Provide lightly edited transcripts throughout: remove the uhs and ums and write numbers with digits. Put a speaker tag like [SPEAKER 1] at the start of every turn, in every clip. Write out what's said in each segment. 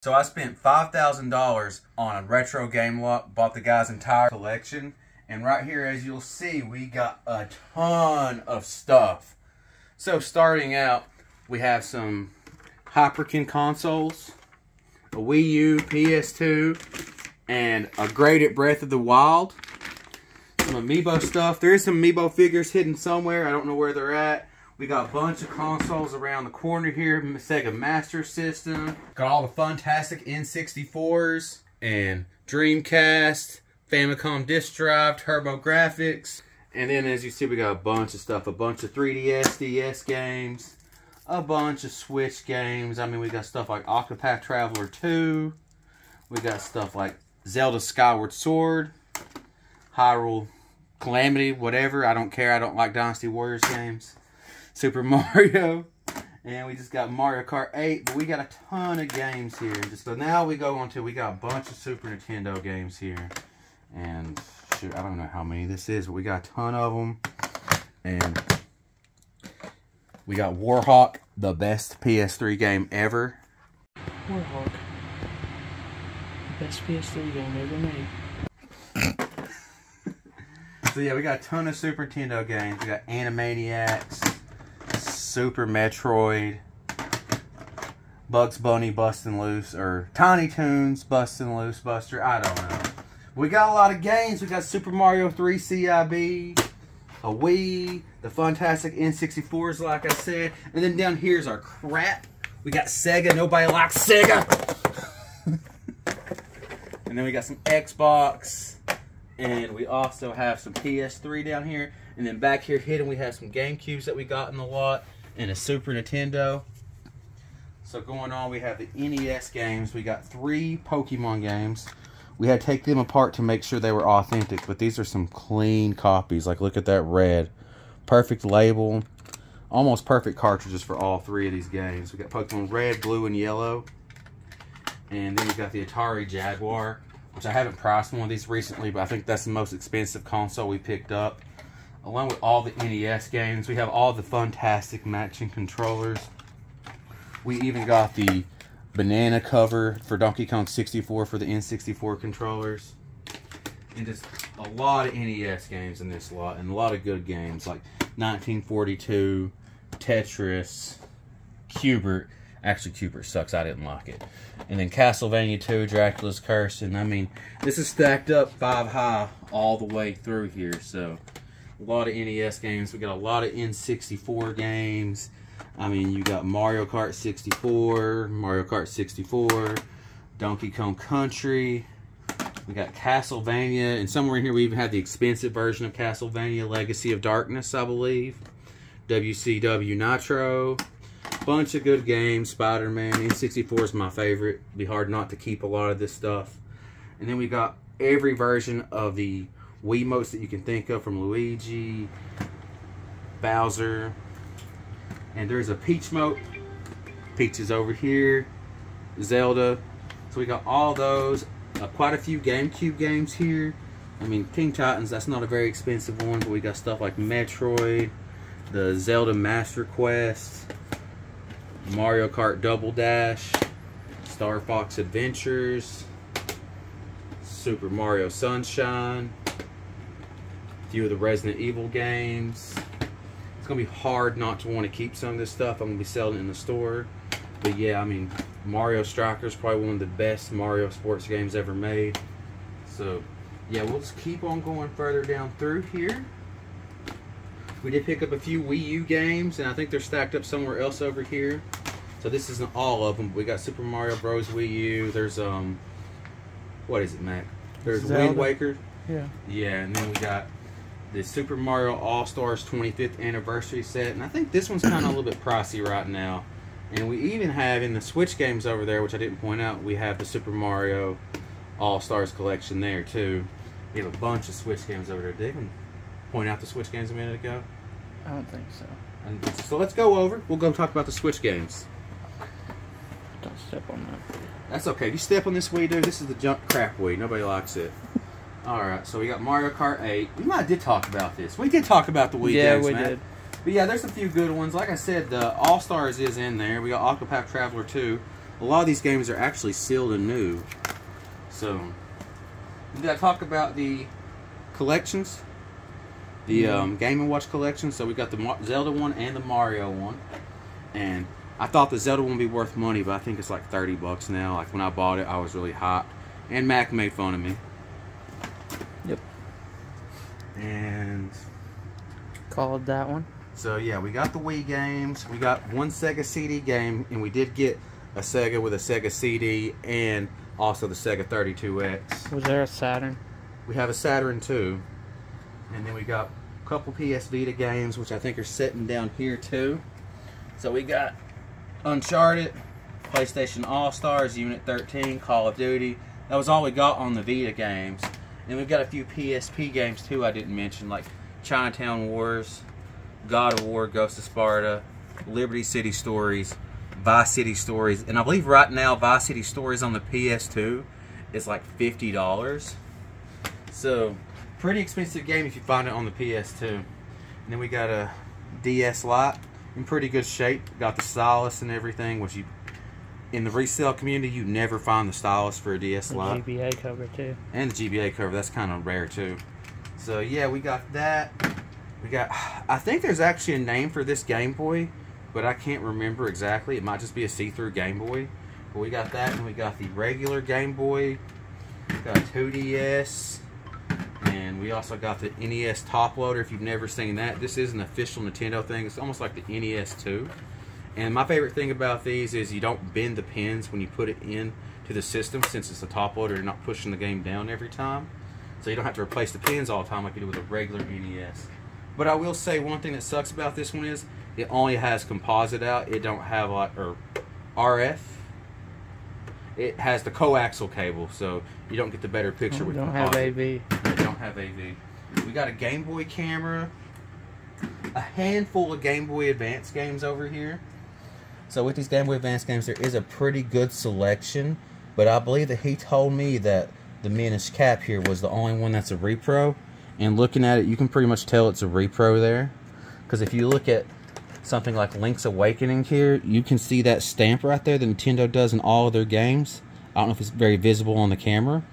[SPEAKER 1] So I spent $5,000 on a retro game lot, bought the guy's entire collection, and right here, as you'll see, we got a ton of stuff. So starting out, we have some Hyperkin consoles, a Wii U, PS2, and a graded Breath of the Wild. Some Amiibo stuff. There is some Amiibo figures hidden somewhere. I don't know where they're at. We got a bunch of consoles around the corner here. Sega Master System. Got all the fantastic N64s and Dreamcast, Famicom Disk Drive, TurboGrafx. And then as you see, we got a bunch of stuff. A bunch of 3DS, DS games. A bunch of Switch games. I mean, we got stuff like Octopath Traveler 2. We got stuff like Zelda Skyward Sword. Hyrule Calamity, whatever. I don't care. I don't like Dynasty Warriors games. Super Mario, and we just got Mario Kart 8, but we got a ton of games here. So now we go on to, we got a bunch of Super Nintendo games here, and shoot, I don't know how many this is, but we got a ton of them, and we got Warhawk, the best PS3 game ever.
[SPEAKER 2] Warhawk, the best PS3 game ever made.
[SPEAKER 1] So yeah, we got a ton of Super Nintendo games. We got Animaniacs, Super Metroid, Bugs Bunny Bustin' Loose, or Tiny Toons Bustin' Loose Buster, I don't know. We got a lot of games. We got Super Mario 3 CIB, a Wii, the fantastic N64s like I said, and then down here's our crap. We got Sega, nobody likes Sega! And then we got some Xbox, and we also have some PS3 down here, and then back here hidden we have some GameCubes that we got in the lot, and a Super Nintendo. So going on, we have the NES games. We got 3 Pokemon games. We had to take them apart to make sure they were authentic, but these are some clean copies. Like, look at that red. Perfect label. Almost perfect cartridges for all 3 of these games. We got Pokemon Red, Blue, and Yellow. And then we got the Atari Jaguar, which I haven't priced one of these recently, but I think that's the most expensive console we picked up. Along with all the NES games, we have all the fantastic matching controllers. We even got the banana cover for Donkey Kong 64 for the N64 controllers. And just a lot of NES games in this lot, and a lot of good games like 1942, Tetris, Q*bert. Actually, Q*bert sucks. I didn't like it. And then Castlevania 2, Dracula's Curse. And I mean, this is stacked up 5 high all the way through here. So, a lot of NES games. We got a lot of N64 games. I mean, you got Mario Kart 64, Mario Kart 64, Donkey Kong Country. We got Castlevania. And somewhere in here, we even have the expensive version of Castlevania, Legacy of Darkness, I believe. WCW Nitro. Bunch of good games. Spider-Man. N64 is my favorite. It'd be hard not to keep a lot of this stuff. And then we got every version of the Wiimotes that you can think of, from Luigi, Bowser, and there's a Peach mote. Peach is over here. Zelda. So we got all those. Quite a few GameCube games here. I mean, King Titans, that's not a very expensive one, but we got stuff like Metroid, the Zelda Master Quest, Mario Kart Double Dash, Star Fox Adventures, Super Mario Sunshine, a few of the Resident Evil games. It's going to be hard not to want to keep some of this stuff. I'm going to be selling it in the store. But yeah, I mean, Mario Striker is probably one of the best Mario sports games ever made. So, yeah, we'll just keep on going further down through here. We did pick up a few Wii U games, and I think they're stacked up somewhere else over here. So this isn't all of them, but we got Super Mario Bros. Wii U. There's, what is it, Mac? There's
[SPEAKER 2] Zelda.
[SPEAKER 1] Wind Waker.
[SPEAKER 2] Yeah.
[SPEAKER 1] Yeah, and then we got the Super Mario All-Stars 25th Anniversary set. And I think this one's kind of a little bit pricey right now. And we even have in the Switch games over there, which I didn't point out, we have the Super Mario All-Stars collection there, too. We have a bunch of Switch games over there. Did they even point out the Switch games a minute ago?
[SPEAKER 2] I don't think so.
[SPEAKER 1] And so let's go over. We'll go talk about the Switch games.
[SPEAKER 2] Don't step on that.
[SPEAKER 1] That's okay. If you step on this Wii, dude, this is the junk crap Wii. Nobody likes it. Alright, so we got Mario Kart 8. We might did talk about this. We did talk about the Wii games,
[SPEAKER 2] we
[SPEAKER 1] man.
[SPEAKER 2] did.
[SPEAKER 1] But yeah, there's a few good ones. Like I said, the All-Stars is in there. We got Octopath Traveler 2. a lot of these games are actually sealed and new. So, did I talk about the collections? The Game & Watch collection. So we got the Zelda one and the Mario one. And I thought the Zelda one would be worth money, but I think it's like 30 bucks now. Like when I bought it, I was really hot. And Mac made fun of me.
[SPEAKER 2] Yep.
[SPEAKER 1] And
[SPEAKER 2] called that one.
[SPEAKER 1] so yeah, we got the Wii games. We got one Sega CD game, and we did get a Sega with a Sega CD and also the Sega 32X.
[SPEAKER 2] Was there a Saturn?
[SPEAKER 1] We have a Saturn too. And then we got a couple PS Vita games, which I think are sitting down here too. So we got Uncharted, PlayStation All-Stars, Unit 13, Call of Duty. That was all we got on the Vita games. And we've got a few PSP games too I didn't mention, like Chinatown Wars, God of War, Ghost of Sparta, Liberty City Stories, Vice City Stories. And I believe right now Vice City Stories on the PS2 is like $50. So, pretty expensive game if you find it on the PS2. And then we got a DS Lite in pretty good shape. Got the stylus and everything, which you in the resale community you never find the stylus for a DS Lite.
[SPEAKER 2] The GBA cover too.
[SPEAKER 1] And the GBA cover, that's kind of rare too. So yeah, we got that. We got, I think there's actually a name for this Game Boy, but I can't remember exactly. It might just be a see-through Game Boy. But we got that, and we got the regular Game Boy. We got 2DS. And we also got the NES Top Loader. If you've never seen that, this is an official Nintendo thing. It's almost like the NES 2. And my favorite thing about these is you don't bend the pins when you put it in to the system. Since it's a top loader, you're not pushing the game down every time. So you don't have to replace the pins all the time like you do with a regular NES. But I will say one thing that sucks about this one is it only has composite out. It don't have like, or RF. It has the coaxial cable, so you don't get the better picture with composite.
[SPEAKER 2] We don't have AV.
[SPEAKER 1] We don't have AV. We got a Game Boy camera, a handful of Game Boy Advance games over here. So with these Game Boy Advance games, there is a pretty good selection, but I believe that he told me that the Minish Cap here was the only one that's a repro. And looking at it, you can pretty much tell it's a repro there. Because if you look at something like Link's Awakening here, you can see that stamp right there that Nintendo does in all of their games. I don't know if it's very visible on the camera.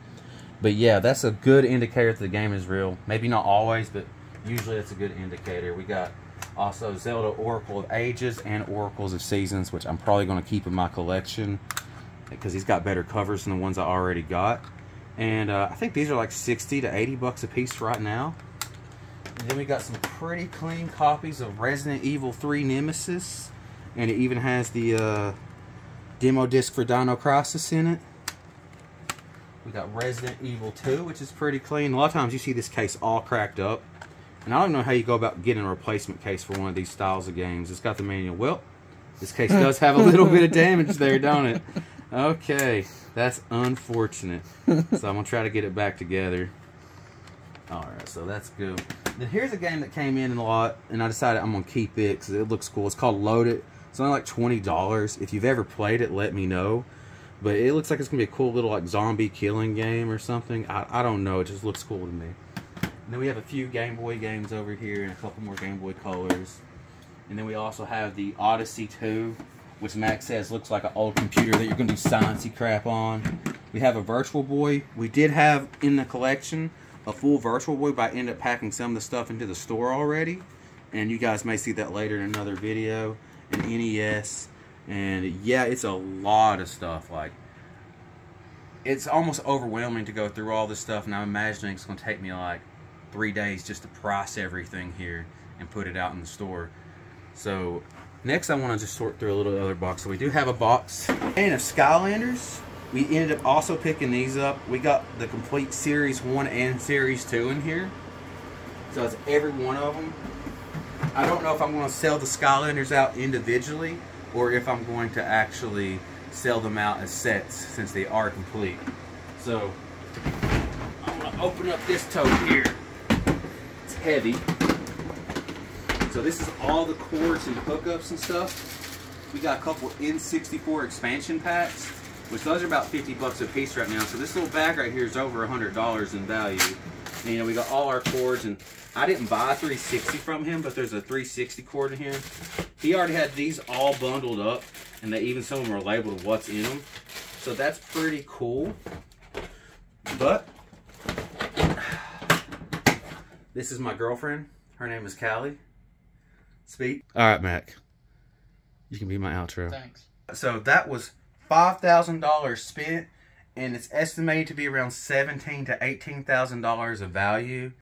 [SPEAKER 1] But yeah, that's a good indicator that the game is real. Maybe not always, but usually that's a good indicator. We got also Zelda Oracle of Ages and Oracles of Seasons, which I'm probably going to keep in my collection because he's got better covers than the ones I already got. And I think these are like 60 to 80 bucks a piece right now. And then we got some pretty clean copies of Resident Evil 3 Nemesis. And it even has the demo disc for Dino Crisis in it. We got Resident Evil 2, which is pretty clean. A lot of times you see this case all cracked up. And I don't know how you go about getting a replacement case for one of these styles of games. It's got the manual. Well, this case does have a little bit of damage there, don't it? Okay, that's unfortunate. So I'm going to try to get it back together. Alright, so that's good. Then here's a game that came in a lot, and I decided I'm going to keep it because it looks cool. It's called Loaded. It's only like $20. If you've ever played it, let me know. But it looks like it's going to be a cool little like zombie killing game or something. I don't know. It just looks cool to me. And then we have a few Game Boy games over here and a couple more Game Boy Colors. And then we also have the Odyssey 2, which Max says looks like an old computer that you're going to do sciencey crap on. We have a Virtual Boy. We did have in the collection a full Virtual Boy, but I ended up packing some of the stuff into the store already. And you guys may see that later in another video. An NES. And yeah, it's a lot of stuff. Like, it's almost overwhelming to go through all this stuff, and I'm imagining it's going to take me like 3 days just to price everything here and put it out in the store. So next I want to just sort through a little other box. So we do have a box and of Skylanders. We ended up also picking these up. We got the complete Series 1 and Series 2 in here. So it's every one of them. I don't know if I'm going to sell the Skylanders out individually or if I'm going to actually sell them out as sets since they are complete. So I'm going to open up this tote here. It's heavy. So this is all the cords and hookups and stuff. We got a couple N64 expansion packs, which those are about 50 bucks a piece right now. So this little bag right here is over $100 in value. And, you know, we got all our cords, and I didn't buy a 360 from him, but there's a 360 cord in here. He already had these all bundled up, And they even some of them are labeled what's in them. So that's pretty cool. But this is my girlfriend. Her name is Callie. Speak. All right, Mac. You can be my outro.
[SPEAKER 2] Thanks.
[SPEAKER 1] So that was $5,000 spent, and it's estimated to be around $17,000 to $18,000 of value.